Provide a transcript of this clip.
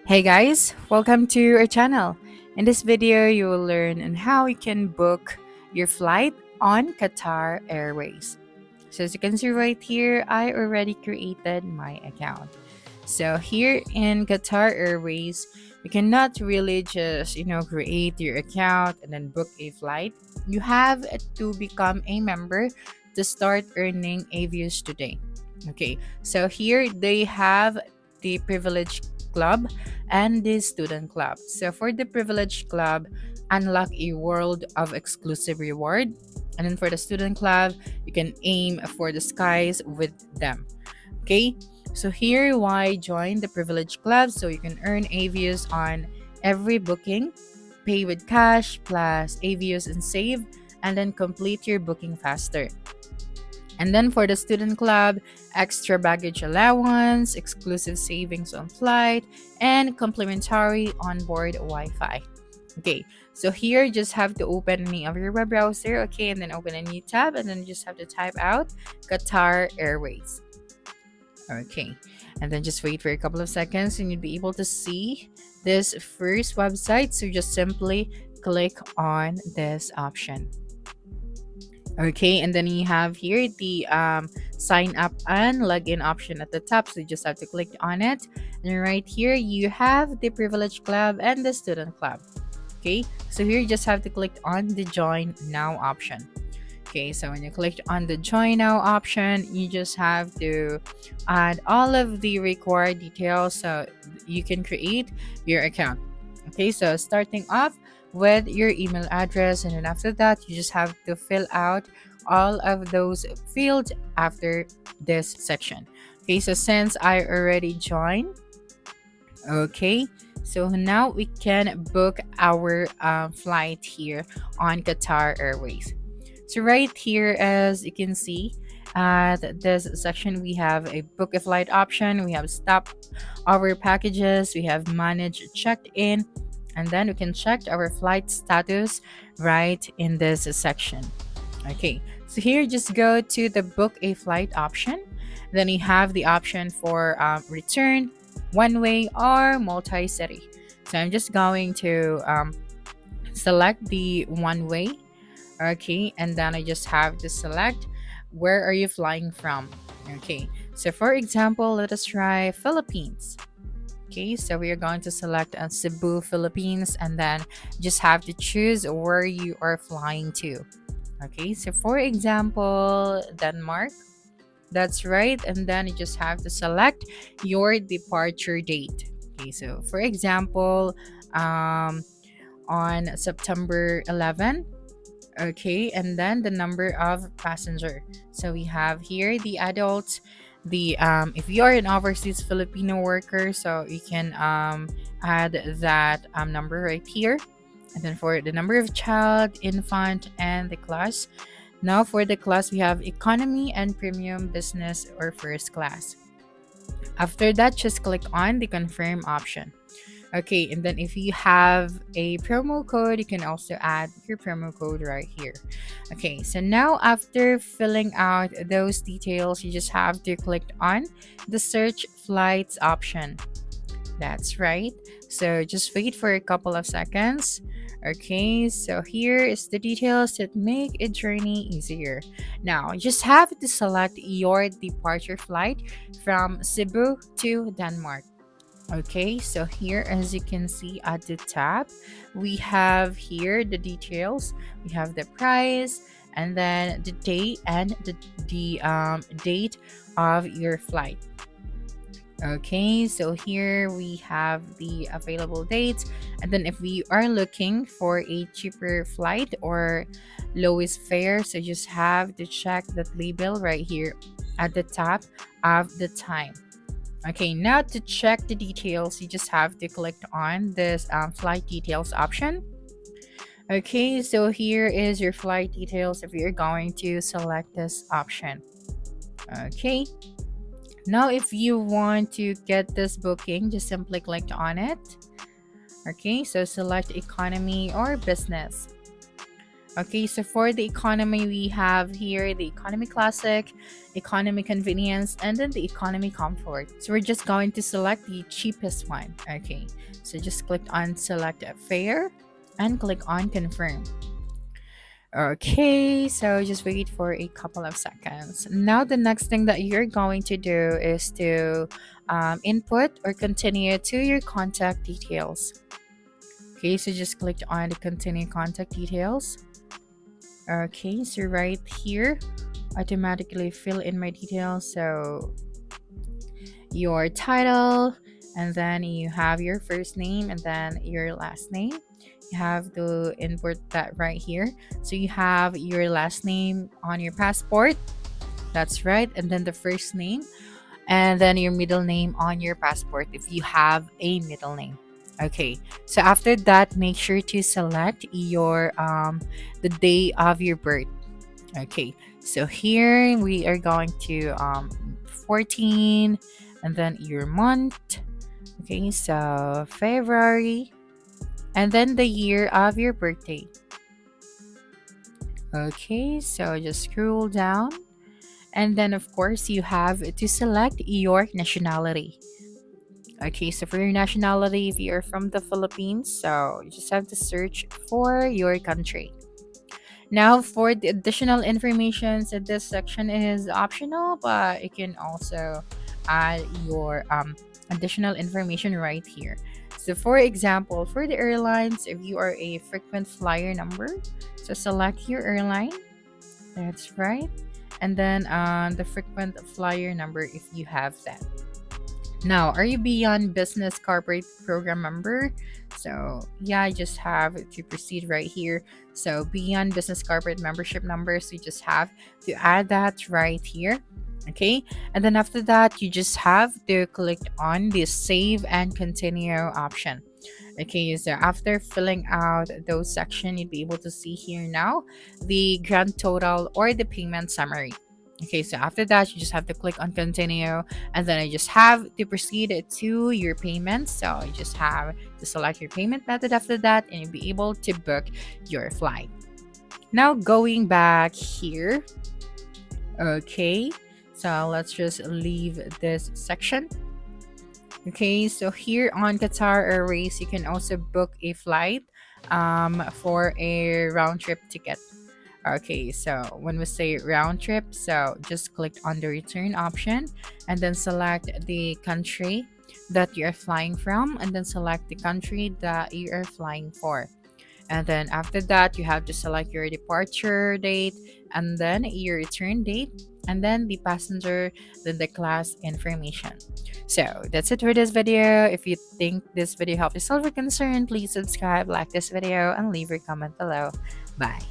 Hey guys, welcome to our channel. In this video, you will learn on how you can book your flight on Qatar Airways. So as you can see right here, I already created my account. So here in Qatar Airways, you cannot really just, create your account and then book a flight. You have to become a member to start earning avios today. Okay, so here they have the privilege club and the student club. So for the privilege club, unlock a world of exclusive reward. And then for the student club, you can aim for the skies with them. Okay, so here why join the privilege club, so you can earn avios on every booking, pay with cash plus avios and save, and then complete your booking faster. And then for the student club, extra baggage allowance, exclusive savings on flight, and complimentary onboard Wi-Fi. Okay, so here just have to open any of your web browser, okay, and then open a new tab, and then you just have to type out Qatar Airways. Okay, and then just wait for a couple of seconds and you'll be able to see this first website. So just simply click on this option. Okay, and then you have here the sign up and login option at the top. So you just have to click on it. And right here, you have the privilege club and the student club. Okay, so here you just have to click on the join now option. Okay, so when you click on the join now option, you just have to add all of the required details so you can create your account. Okay, so starting off with your email address, and then after that, you just have to fill out all of those fields after this section. Okay, so since I already joined, okay, so now we can book our flight here on Qatar Airways. So right here, as you can see, at this section, we have a book a flight option, we have stop our packages, we have manage checked in, and then we can check our flight status right in this section. Okay, so here just go to the book a flight option. Then you have the option for return, one way, or multi city. So I'm just going to select the one way. Okay, and then I just have to select where are you flying from. Okay, so for example, let us try Philippines. Okay, so we are going to select Cebu, Philippines, and then just have to choose where you are flying to. Okay, so for example, Denmark. That's right, and then you just have to select your departure date. Okay, so for example, on September 11. Okay, and then the number of passenger. So we have here the adults, the if you are an overseas Filipino worker, so you can add that number right here. And then for the number of child, infant, and the class. Now for the class, we have economy and premium, business, or first class. After that, just click on the confirm option. Okay, and then if you have a promo code, you can also add your promo code right here. Okay, so now after filling out those details, you just have to click on the search flights option. That's right. So just wait for a couple of seconds. Okay, so here is the details that make a journey easier. Now, you just have to select your departure flight from Cebu to Denmark. Okay, so here as you can see at the top, we have here the details. We have the price and then the date and the date of your flight. Okay, so here we have the available dates, and then if we are looking for a cheaper flight or lowest fare, so just have to check that label right here at the top of the time. Okay, now to check the details, you just have to click on this flight details option. Okay, so here is your flight details if you're going to select this option. Okay, now if you want to get this booking, just simply click on it. Okay, so select economy or business. Okay, so for the economy, we have here the economy classic, economy convenience, and then the economy comfort. So we're just going to select the cheapest one. Okay, so just click on select fare and click on confirm. Okay, so just wait for a couple of seconds. Now, the next thing that you're going to do is to input or continue to your contact details. Okay, so just click on the continue contact details. Okay, so right here, automatically fill in my details. So your title, and then you have your first name and then your last name. You have to input that right here. So you have your last name on your passport. That's right. And then the first name, and then your middle name on your passport if you have a middle name. Okay, so after that, make sure to select your the day of your birth. Okay, so here we are going to 14, and then your month. Okay, so February, and then the year of your birthday. Okay, so just scroll down, and then of course you have to select your nationality. Okay, so for your nationality, if you're from the Philippines, so you just have to search for your country. Now, for the additional information, so this section is optional, but you can also add your additional information right here. So, for example, for the airlines, if you are a frequent flyer number, so select your airline. That's right. And then the frequent flyer number if you have that. Now, are you beyond business corporate program member? So, yeah, I just have to proceed right here. So, beyond business corporate membership numbers, you just have to add that right here. Okay, and then after that, you just have to click on the save and continue option. Okay, so after filling out those section, you'd be able to see here now the grand total or the payment summary. Okay, so after that, you just have to click on continue, and then I just have to proceed to your payment. So you just have to select your payment method after that, and you'll be able to book your flight. Now, going back here. Okay, so let's just leave this section. Okay, so here on Qatar Airways, you can also book a flight for a round trip ticket. Okay, so when we say round trip, so just click on the return option and then select the country that you are flying from, and then select the country that you are flying for. And then after that, you have to select your departure date and then your return date, and then the passenger, then the class information. So that's it for this video. If you think this video helped you solve your concern, please subscribe, like this video, and leave your comment below. Bye.